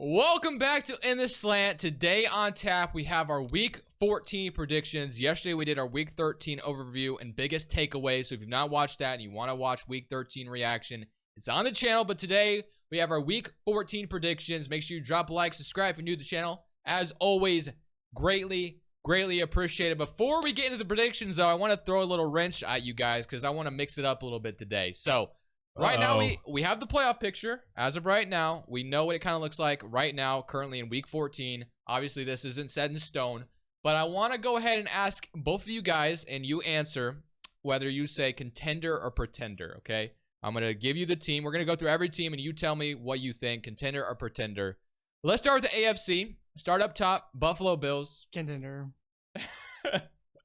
Welcome back to In the Slant. Today on tap, we have our Week 14 predictions. Yesterday, we did our Week 13 overview and biggest takeaways. So if you've not watched that and you want to watch Week 13 reaction, it's on the channel. But today, we have our Week 14 predictions. Make sure you drop a like, subscribe if you're new to the channel. As always, greatly appreciated. Before we get into the predictions, though, I want to throw a little wrench at you guys because I want to mix it up a little bit today. So right now, we have the playoff picture. As of right now, we know what it kind of looks like right now, currently in Week 14. Obviously, this isn't set in stone. But I want to go ahead and ask both of you guys, and you answer whether you say contender or pretender, okay? I'm going to give you the team. We're going to go through every team, and you tell me what you think, contender or pretender. Let's start with the AFC. Start up top, Buffalo Bills. Contender.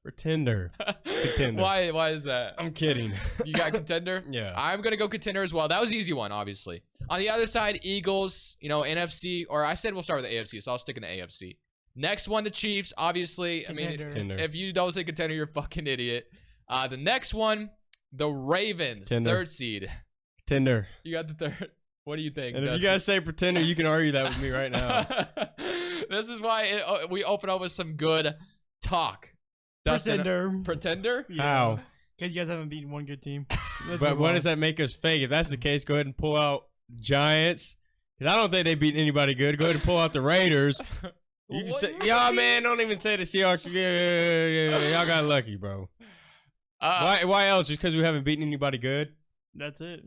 Pretender. Contender. Why is that? I'm kidding. You got contender? Yeah. I'm going to go contender as well. That was an easy one, obviously. On the other side, Eagles, NFC, or I said we'll start with the AFC, so I'll stick in the AFC. Next one, the Chiefs, obviously. Contender. I mean, if you don't say contender, you're a fucking idiot. The next one, the Ravens, Contender. third seed. Contender. You got the third. What do you think? And if you guys say pretender, you can argue that with me right now. This is why we open up with some good talk. Dustin, Pretender. Pretender? Yeah. How? Because you guys haven't beaten one good team. But why does that make us fake? If that's the case, go ahead and pull out Giants. Because I don't think they beat anybody good. Go ahead and pull out the Raiders. You can say, man, don't even say the Seahawks. Yeah. Y'all got lucky, bro. Why else? Just because we haven't beaten anybody good? That's it.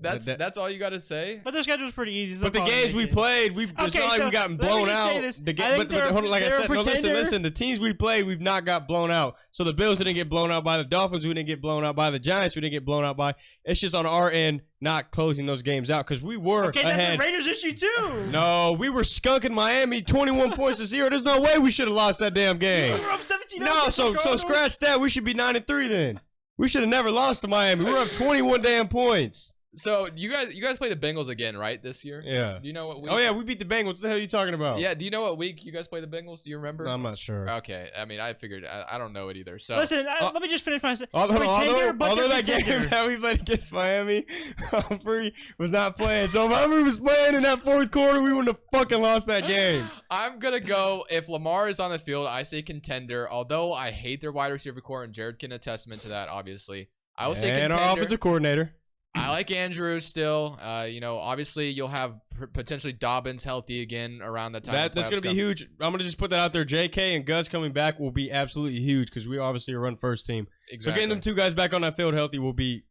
That's all you got to say? But their schedule's pretty easy. But the games we played, it's not like we gotten blown out. But hold on, like I said, no, listen. The teams we played, we've not got blown out. So the Bills didn't get blown out by the Dolphins. We didn't get blown out by the Giants. We didn't get blown out by. It's just on our end not closing those games out because we were ahead. That's the Raiders' issue too. No, we were skunking Miami 21 points to 0. There's no way we should have lost that damn game. We were up 17. No, so scratch that. We should be 9-3 then. We should have never lost to Miami. We were up 21 damn points. So you guys play the Bengals again, right, this year? Yeah. Do you know what week? Oh yeah, we beat the Bengals. What the hell are you talking about? Yeah. Do you know what week you guys play the Bengals? Do you remember? No, I'm not sure. Okay. I mean, I figured. I don't know it either. So Listen, let me just finish my. Although that game that we played against Miami, Humphrey was not playing. So if Humphrey was playing in that fourth quarter, we wouldn't have fucking lost that game. I'm gonna go if Lamar is on the field. I say contender. Although I hate their wide receiver core, and Jared can attest to that. Obviously, I will say contender. And our offensive coordinator. I like Andrew still. Obviously you'll have potentially Dobbins healthy again around the time. That's going to be huge. I'm going to just put that out there. JK and Gus coming back will be absolutely huge because we obviously run first team. Exactly. So getting them two guys back on that field healthy will be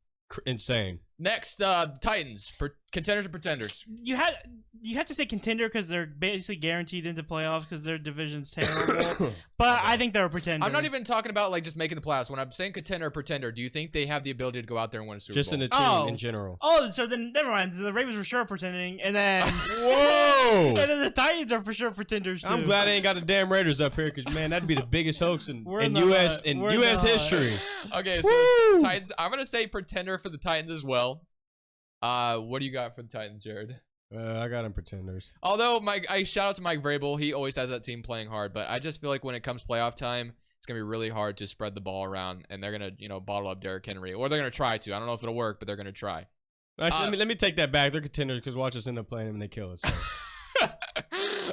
insane. Next, Titans. Contenders or pretenders? You have to say contender because they're basically guaranteed into playoffs because their division's terrible. But I think they're a pretender. I'm not even talking about like just making the playoffs. When I'm saying contender or pretender, do you think they have the ability to go out there and win a Super Bowl? Just in the team in general. Oh, so then never mind. So the Ravens for sure pretending, and then whoa, and then the Titans are for sure pretenders too. I'm glad I ain't got the damn Raiders up here because man, that'd be the biggest hoax in U.S. history. Okay, so Titans. I'm gonna say pretender for the Titans as well. What do you got for the Titans, Jared? I got them pretenders. Although I shout out to Mike Vrabel, he always has that team playing hard, but I just feel like when it comes playoff time, it's gonna be really hard to spread the ball around, and they're gonna bottle up Derrick Henry, or they're gonna try to. I don't know if it'll work, but they're gonna try. Actually, let me take that back. They're contenders because watch us end up playing them and they kill us. So.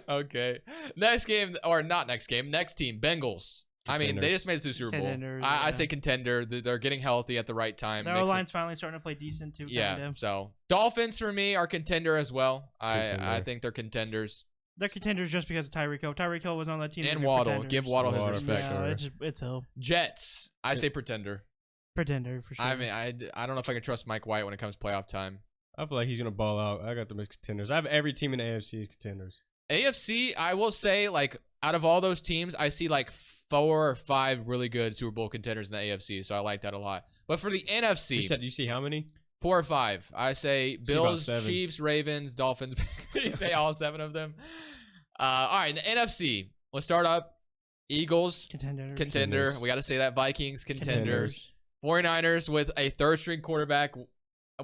Okay, next game or not next game? Next team, Bengals. Contenders. I mean, they just made it to the Super Bowl. I say contender. They're getting healthy at the right time. Their O-line's finally starting to play decent too. Yeah. So Dolphins for me are contender as well. I think they're contenders. They're contenders just because of Tyreek Hill. Tyreek Hill was on that team. And Waddle. Give Waddle his respect. Yeah, it's Hill. Jets. I say pretender. Pretender for sure. I mean, I don't know if I can trust Mike White when it comes to playoff time. I feel like he's gonna ball out. I got them as contenders. I have every team in the AFC as contenders. AFC, I will say, like out of all those teams, I see like 4 or 5 really good Super Bowl contenders in the AFC, so I like that a lot. But for the NFC, you see how many? 4 or 5. I say Bills, Chiefs, Ravens, Dolphins. They all 7 of them. All right, in the NFC, let's start up. Eagles, contender. We got to say that. Vikings, contenders. 49ers with a third-string quarterback.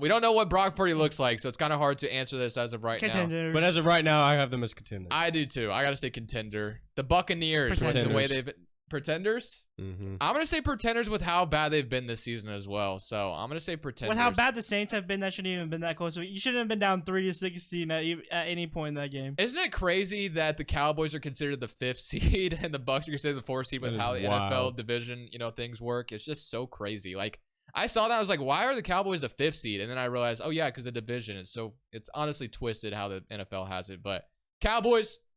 We don't know what Brock Purdy looks like, so it's kind of hard to answer this as of right now. But as of right now, I have them as contenders. I do too. I got to say contender. The Buccaneers, with the way they've been. Pretenders? Mm-hmm. I'm going to say pretenders with how bad they've been this season as well. So I'm going to say pretenders. With how bad the Saints have been, that shouldn't even been that close. You shouldn't have been down 3-16 at any point in that game. Isn't it crazy that the Cowboys are considered the 5th seed and the Bucs are considered the 4th seed with how the NFL division, things work? It's just so crazy. Like, I saw that. I was like, why are the Cowboys the 5th seed? And then I realized, oh, yeah, because the division is so – it's honestly twisted how the NFL has it. But Cowboys –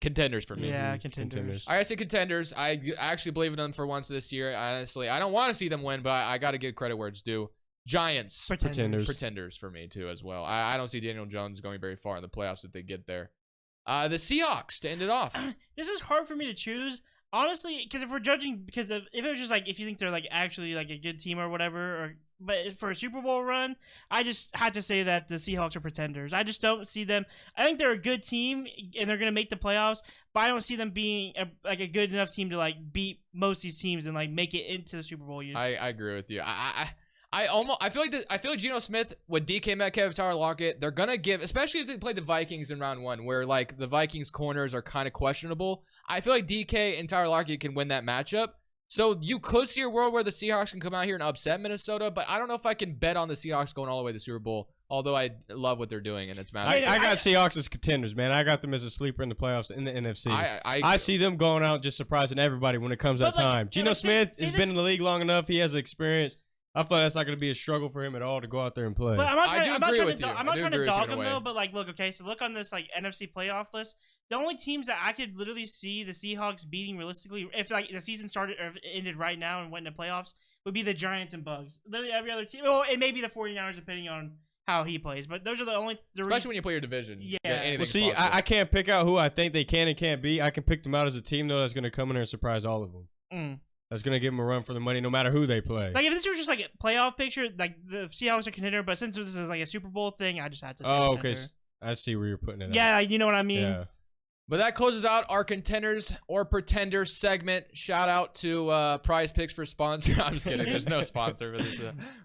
contenders for me. Yeah, contenders. I say contenders. I actually believe in them for once this year. Honestly, I don't want to see them win, but I got to give credit where it's due. Giants. Pretenders for me, too, as well. I don't see Daniel Jones going very far in the playoffs if they get there. The Seahawks to end it off. This is hard for me to choose. Honestly, because if we're judging, because if it was just like, if you think they're like actually like a good team or whatever, but for a Super Bowl run, I just had to say that the Seahawks are pretenders. I just don't see them. I think they're a good team and they're gonna make the playoffs, but I don't see them being a good enough team to like beat most of these teams and like make it into the Super Bowl. I agree with you. I feel like Geno Smith with DK Metcalf, Tyler Lockett, they're gonna give, especially if they play the Vikings in round 1, where like the Vikings corners are kind of questionable. I feel like DK and Tyler Lockett can win that matchup. So you could see a world where the Seahawks can come out here and upset Minnesota, but I don't know if I can bet on the Seahawks going all the way to the Super Bowl. Although I love what they're doing and it's massive. I got Seahawks as contenders, man. I got them as a sleeper in the playoffs in the NFC. I see them going out just surprising everybody when it comes that time. Geno Smith has been in the league long enough. He has experience. I feel like that's not going to be a struggle for him at all to go out there and play. But I'm not trying to dog him way. though. But like, look, okay, so look on this like NFC playoff list. The only teams that I could literally see the Seahawks beating realistically, if like the season started or ended right now and went into playoffs, would be the Giants and Bugs. Literally every other team. Well, it may be the 49ers depending on how he plays, but those are the only. Especially when you play your division. Yeah. Well, see, I can't pick out who I think they can and can't be. I can pick them out as a team though that's going to come in there and surprise all of them. Mm. That's going to give them a run for the money no matter who they play. Like, if this was just, like, a playoff picture, like, the Seahawks are contender, but since this is, like, a Super Bowl thing, I just had to say okay. I see where you're putting it. Yeah, you know what I mean? Yeah. But that closes out our contenders or pretenders segment. Shout out to Prize Picks for sponsor. I'm just kidding. There's no sponsor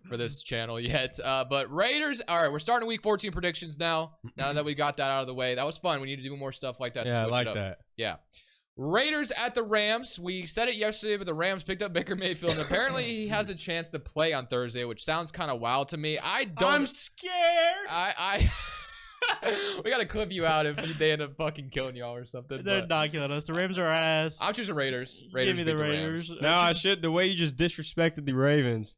for this channel yet. But Raiders. All right, we're starting week 14 predictions now. Now that we got that out of the way, that was fun. We need to do more stuff like that. Yeah, I like that. Yeah. Raiders at the Rams. We said it yesterday, but the Rams picked up Baker Mayfield. And apparently, he has a chance to play on Thursday, which sounds kind of wild to me. I'm scared. We got to clip you out if they end up fucking killing y'all or something. They're not killing us. The Rams are our ass. I'm choosing Raiders. Give me the Raiders. No, the way you just disrespected the Ravens,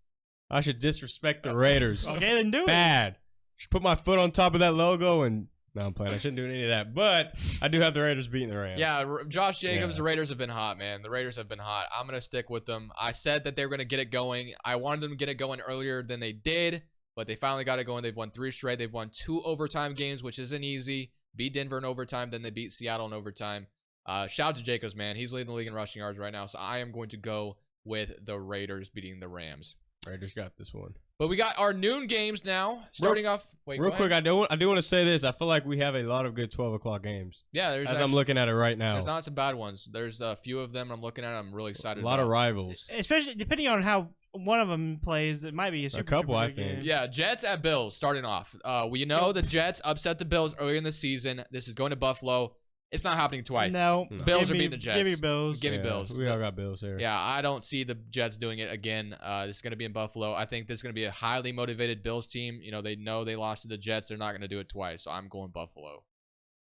I should disrespect the Raiders. Okay, then do it. Bad. Should put my foot on top of that logo and... No, I'm playing. I shouldn't do any of that. But I do have the Raiders beating the Rams. Yeah, Josh Jacobs, the Raiders have been hot, man. The Raiders have been hot. I'm going to stick with them. I said that they were going to get it going. I wanted them to get it going earlier than they did, but they finally got it going. They've won 3 straight. They've won 2 overtime games, which isn't easy. Beat Denver in overtime, then they beat Seattle in overtime. Shout out to Jacobs, man. He's leading the league in rushing yards right now, so I am going to go with the Raiders beating the Rams. Raiders got this one. But we got our noon games now. Starting off. Wait, real quick, I do want to say this. I feel like we have a lot of good 12 o'clock games. Yeah, I'm looking at it right now. There's not some bad ones. There's a few of them I'm looking at. I'm really excited. A lot of rivals, especially depending on how one of them plays. It might be a couple. I think. Game. Yeah, Jets at Bills. Starting off, we know the Jets upset the Bills earlier in the season. This is going to Buffalo. It's not happening twice. No. Bills are beating the Jets. Give me Bills. Give me Bills. We all got Bills here. Yeah, I don't see the Jets doing it again. This is going to be in Buffalo. I think this is going to be a highly motivated Bills team. They know they lost to the Jets. They're not going to do it twice, so I'm going Buffalo.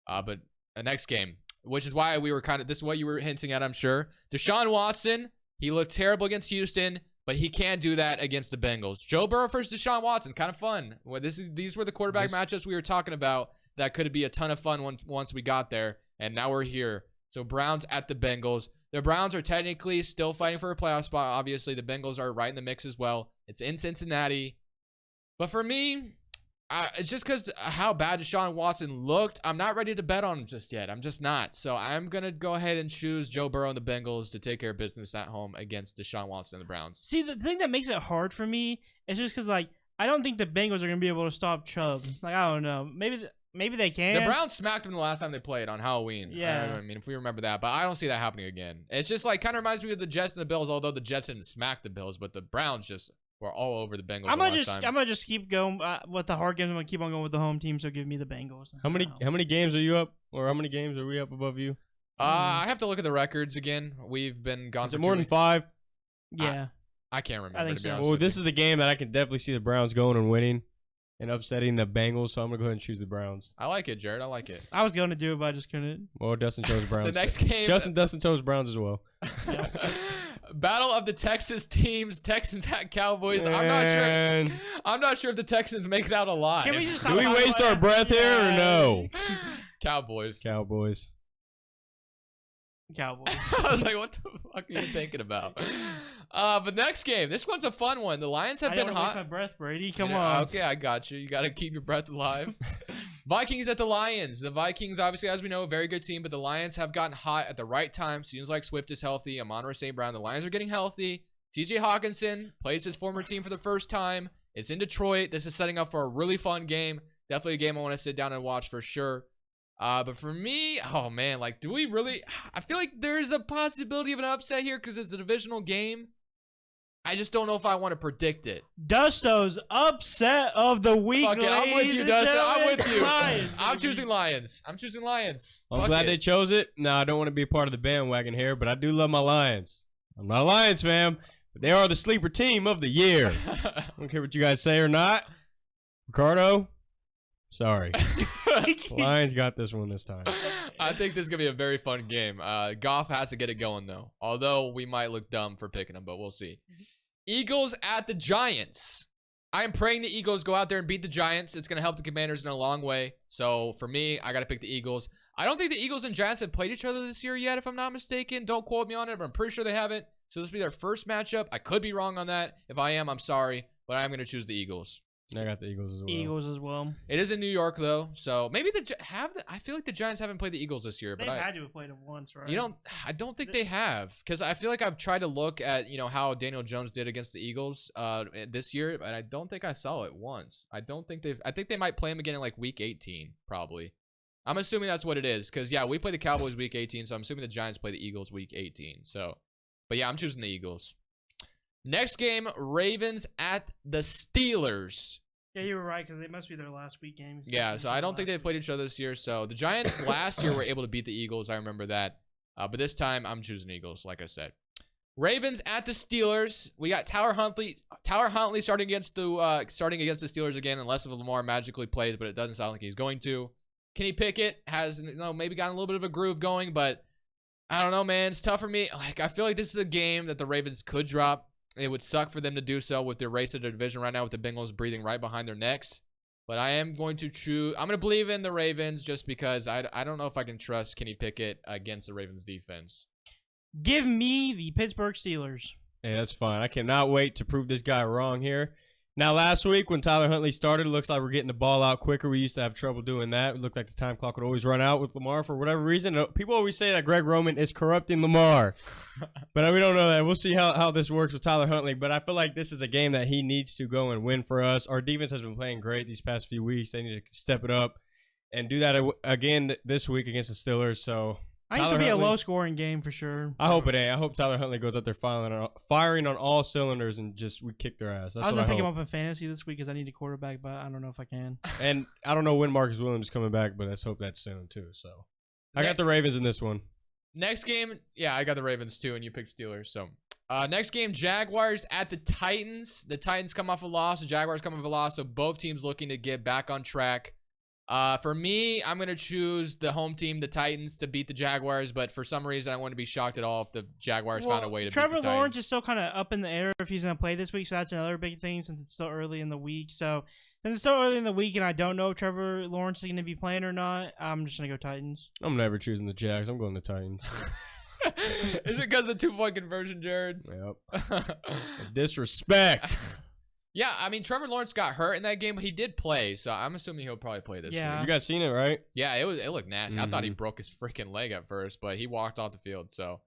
But the next game, which is why we were this is what you were hinting at, I'm sure. Deshaun Watson, he looked terrible against Houston, but he can't do that against the Bengals. Joe Burrow versus Deshaun Watson, kind of fun. Well, these were the quarterback matchups we were talking about that could be a ton of fun once we got there. And now we're here. So Browns at the Bengals. The Browns are technically still fighting for a playoff spot. Obviously, the Bengals are right in the mix as well. It's in Cincinnati. But for me, it's just because how bad Deshaun Watson looked. I'm not ready to bet on him just yet. I'm just not. So I'm going to go ahead and choose Joe Burrow and the Bengals to take care of business at home against Deshaun Watson and the Browns. See, the thing that makes it hard for me is just because, like, I don't think the Bengals are going to be able to stop Chubb. Like, I don't know. Maybe they can. The Browns smacked them the last time they played on Halloween. Yeah. I mean, if we remember that. But I don't see that happening again. It's just like kind of reminds me of the Jets and the Bills, although the Jets didn't smack the Bills, but the Browns just were all over the Bengals. I'm gonna just keep going with the hard games. I'm gonna keep on going with the home team. So give me the Bengals. How many games are you up, or how many games are we up above you? I have to look at the records again. We've been gone Is for it more than 5? Yeah. I can't remember. I think to be so. honest Well, with this you. is the game that I can definitely see the Browns going and winning and upsetting the Bengals, so I'm going to go ahead and choose the Browns. I like it, Jared. I like it. I was going to do it, but I just couldn't. Well, Dustin chose Browns. The next game. Dustin chose Browns as well. Battle of the Texas teams. Texans at Cowboys. And I'm not sure if the Texans make it out alive. Can we just do we waste our breath here or no? Cowboys. Cowboys. Cowboys. I was like, what the fuck are you thinking about? But next game. This one's a fun one. The Lions have I been don't waste hot. my breath, Brady. Come Yeah, on. Okay, I got you. You got to keep your breath alive. Vikings at the Lions. The Vikings, obviously, as we know, a very good team, but the Lions have gotten hot at the right time. Seems like Swift is healthy. Amon-Ra St. Brown. The Lions are getting healthy. TJ Hawkinson plays his former team for the first time. It's in Detroit. This is setting up for a really fun game. Definitely a game I want to sit down and watch for sure. But for me, oh man, like, do we really? I feel like there's a possibility of an upset here because it's a divisional game. I just don't know if I want to predict it. Dusto's upset of the week. Fuck it, I'm with you, ladies and Dustin. I'm gentlemen. with you. Lions, I'm baby. choosing Lions. I'm choosing Lions. I'm Fuck glad it. they chose it. No, I don't want to be a part of the bandwagon here, but I do love my Lions. I'm not a Lions fan, but they are the sleeper team of the year. I don't care what you guys say or not. Ricardo, sorry. Lions got this one this time. I think this is going to be a very fun game. Goff has to get it going, though. Although we might look dumb for picking them, but we'll see. Eagles at the Giants. I am praying the Eagles go out there and beat the Giants. It's going to help the Commanders in a long way. So, for me, I got to pick the Eagles. I don't think the Eagles and Giants have played each other this year yet, if I'm not mistaken. Don't quote me on it, but I'm pretty sure they haven't. So, this will be their first matchup. I could be wrong on that. If I am, I'm sorry. But I'm going to choose the Eagles. I got the Eagles as well. Eagles as well. It is in New York, though. So, maybe I feel like the Giants haven't played the Eagles this year. They've But had to have played them once, right? I don't think they have, because I feel like I've tried to look at, how Daniel Jones did against the Eagles this year, and I don't think I saw it once. I think they might play him again in like week 18, probably. I'm assuming that's what it is, because yeah, we play the Cowboys week 18, so I'm assuming the Giants play the Eagles week 18. So, but yeah, I'm choosing the Eagles. Next game, Ravens at the Steelers. Yeah, you were right because it must be their last week game. Yeah, so I don't think they played each other this year. So the Giants last year were able to beat the Eagles. I remember that. But this time I'm choosing Eagles, like I said. Ravens at the Steelers. We got Tyler Huntley starting against the Steelers again, unless if Lamar magically plays, but it doesn't sound like he's going to. Kenny Pickett has maybe gotten a little bit of a groove going, but I don't know, man. It's tough for me. Like, I feel like this is a game that the Ravens could drop. It would suck for them to do so with their race to the division right now, with the Bengals breathing right behind their necks. But I am going to choose. I'm going to believe in the Ravens just because I don't know if I can trust Kenny Pickett against the Ravens defense. Give me the Pittsburgh Steelers. Hey, that's fine. I cannot wait to prove this guy wrong here. Now, last week when Tyler Huntley started, it looks like we're getting the ball out quicker. We used to have trouble doing that. It looked like the time clock would always run out with Lamar for whatever reason. People always say that Greg Roman is corrupting Lamar. But we don't know that. We'll see how this works with Tyler Huntley. But I feel like this is a game that he needs to go and win for us. Our defense has been playing great these past few weeks. They need to step it up and do that again this week against the Steelers. So I think it'll be a low-scoring game for sure. I hope it ain't. I hope Tyler Huntley goes out there firing on all cylinders and we kick their ass. That's I was going what to pick him up in fantasy this week because I need a quarterback, but I don't know if I can. And I don't know when Marcus Williams is coming back, but let's hope that's soon too. So I got the Ravens in this one. Next game, yeah, I got the Ravens too, and you picked Steelers. So next game, Jaguars at the Titans. The Titans come off a loss. The Jaguars come off a loss. So both teams looking to get back on track. For me, I'm going to choose the home team, the Titans, to beat the Jaguars. But for some reason, I wouldn't be shocked at all if the Jaguars found a way to beat the Titans. Trevor Lawrence is still kind of up in the air if he's going to play this week. So that's another big thing since it's still early in the week. So since it's still early in the week and I don't know if Trevor Lawrence is going to be playing or not, I'm just going to go Titans. I'm never choosing the Jags. I'm going the Titans. Is it because of 2-point conversion, Jared? Yep. Disrespect. Yeah, I mean, Trevor Lawrence got hurt in that game, but he did play, so I'm assuming he'll probably play this week. You guys seen it, right? Yeah, it looked nasty. I thought he broke his freaking leg at first, but he walked off the field. So,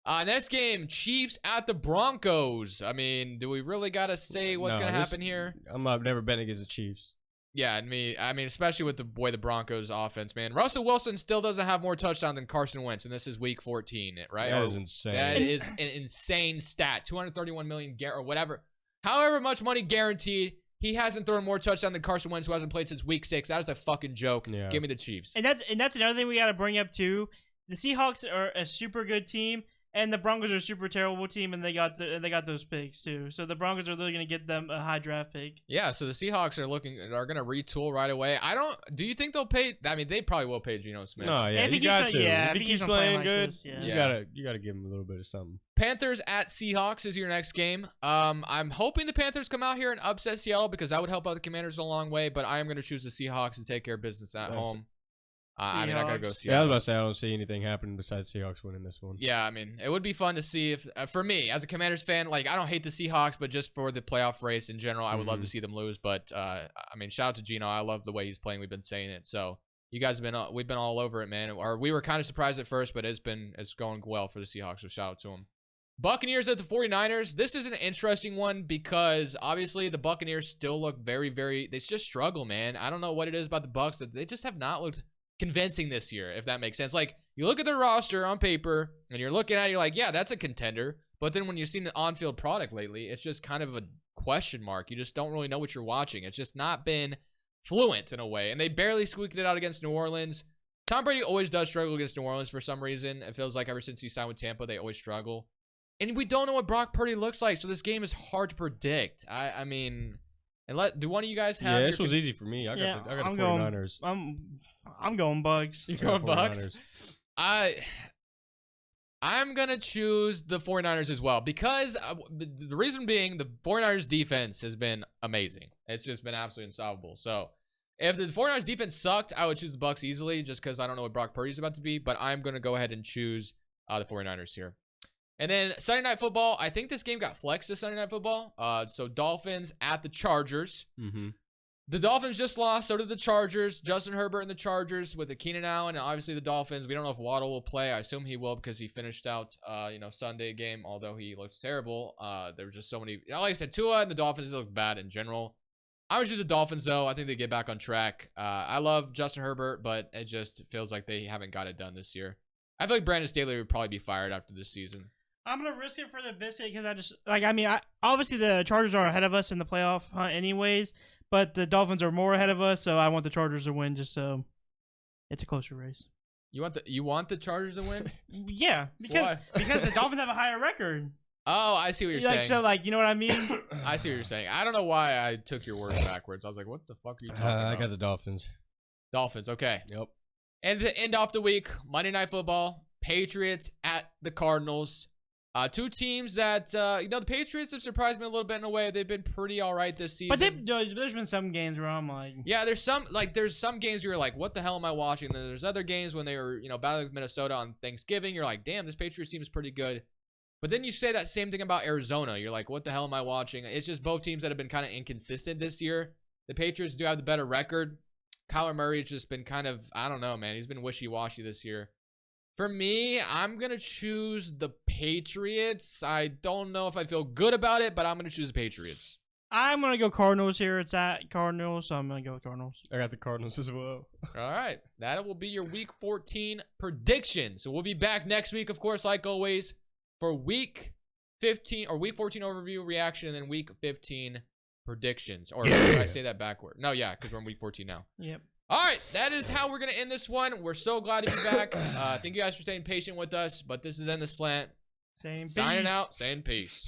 next game, Chiefs at the Broncos. I mean, do we really got to say what's going to happen here? I've never been against the Chiefs. Yeah, I mean, especially with the way the Broncos offense, man. Russell Wilson still doesn't have more touchdowns than Carson Wentz, and this is week 14, right? That is insane. That is an insane stat. $231 million or whatever. However much money guaranteed, he hasn't thrown more touchdowns than Carson Wentz, who hasn't played since week 6. That is a fucking joke. Yeah. Give me the Chiefs. And that's another thing we got to bring up too. the Seahawks are a super good team, and the Broncos are a super terrible team, and they got those picks too. So the Broncos are really going to get them a high draft pick. Yeah, so the Seahawks are going to retool right away. Do you think they'll pay? I mean, they probably will pay Geno Smith. No, yeah, If he you keeps got on- to. yeah, if he keeps on playing like good, this, yeah. you gotta give him a little bit of something. Panthers at Seahawks is your next game. I'm hoping the Panthers come out here and upset Seattle because that would help out the Commanders a long way, but I am going to choose the Seahawks to take care of business at home. I mean, I got to go Seahawks. Yeah, I was Seattle. about to say I don't see anything happening besides Seahawks winning this one. Yeah, I mean, it would be fun to see if, for me, as a Commanders fan, like, I don't hate the Seahawks, but just for the playoff race in general, I would love to see them lose. But, I mean, shout out to Geno. I love the way he's playing. We've been saying it. So, you guys we've been all over it, man. Or we were kind of surprised at first, but it's going well for the Seahawks. So, shout out to them. Buccaneers at the 49ers. This is an interesting one because, obviously, the Buccaneers still look very, very, they just struggle, man. I don't know what it is about the Bucs that they just have not looked convincing this year, if that makes sense. Like, you look at their roster on paper and you're looking at it, you're like, yeah, that's a contender. But then when you've seen the on-field product lately, it's just kind of a question mark. You just don't really know what you're watching. It's just not been fluent in a way. And they barely squeaked it out against New Orleans. Tom Brady always does struggle against New Orleans for some reason. It feels like ever since he signed with Tampa, they always struggle. And we don't know what Brock Purdy looks like, so this game is hard to predict. I mean, do one of you guys have? Yeah, this was easy for me. I got the 49ers. I'm going Bugs. You're going Bucks? I'm going to choose the 49ers as well because the reason being the 49ers defense has been amazing. It's just been absolutely unstoppable. So if the 49ers defense sucked, I would choose the Bucks easily just because I don't know what Brock Purdy is about to be, but I'm going to go ahead and choose the 49ers here. And then Sunday Night Football, I think this game got flexed to Sunday Night Football. So Dolphins at the Chargers. Mm-hmm. The Dolphins just lost, so did the Chargers. Justin Herbert and the Chargers with the Keenan Allen, and obviously the Dolphins. We don't know if Waddle will play. I assume he will because he finished out, Sunday game. Although he looks terrible. There were just so many. Like I said, Tua and the Dolphins look bad in general. I would choose the Dolphins though. I think they get back on track. I love Justin Herbert, but it just feels like they haven't got it done this year. I feel like Brandon Staley would probably be fired after this season. I'm gonna risk it for the biscuit because obviously the Chargers are ahead of us in the playoff hunt anyways, but the Dolphins are more ahead of us, so I want the Chargers to win just so it's a closer race. You want the Chargers to win? Yeah, because the Dolphins have a higher record. Oh, I see what you're saying. So you know what I mean? I see what you're saying. I don't know why I took your words backwards. I was like, what the fuck are you talking about? I got the Dolphins. Dolphins, okay. Yep. And to end off the week, Monday Night Football, Patriots at the Cardinals. Two teams that, the Patriots have surprised me a little bit in a way. They've been pretty all right this season. But there's been some games where I'm like... Yeah, there's some games where you're like, what the hell am I watching? And then there's other games when they were, battling with Minnesota on Thanksgiving. You're like, damn, this Patriots team is pretty good. But then you say that same thing about Arizona. You're like, what the hell am I watching? It's just both teams that have been kind of inconsistent this year. The Patriots do have the better record. Kyler Murray's just been kind of, I don't know, man. He's been wishy-washy this year. For me, I'm going to choose the Patriots. I don't know if I feel good about it, but I'm going to choose the Patriots. I'm going to go Cardinals here. It's at Cardinals, so I'm going to go with Cardinals. I got the Cardinals as well. All right. That will be your Week 14 prediction. So we'll be back next week, of course, like always, for Week 15 or Week 14 overview reaction and then Week 15 predictions. Or did I say that backward? No, yeah, because we're in Week 14 now. Yep. All right, that is how we're going to end this one. We're so glad to be back. Thank you guys for staying patient with us, but this is In the Slant. Signing out, saying peace.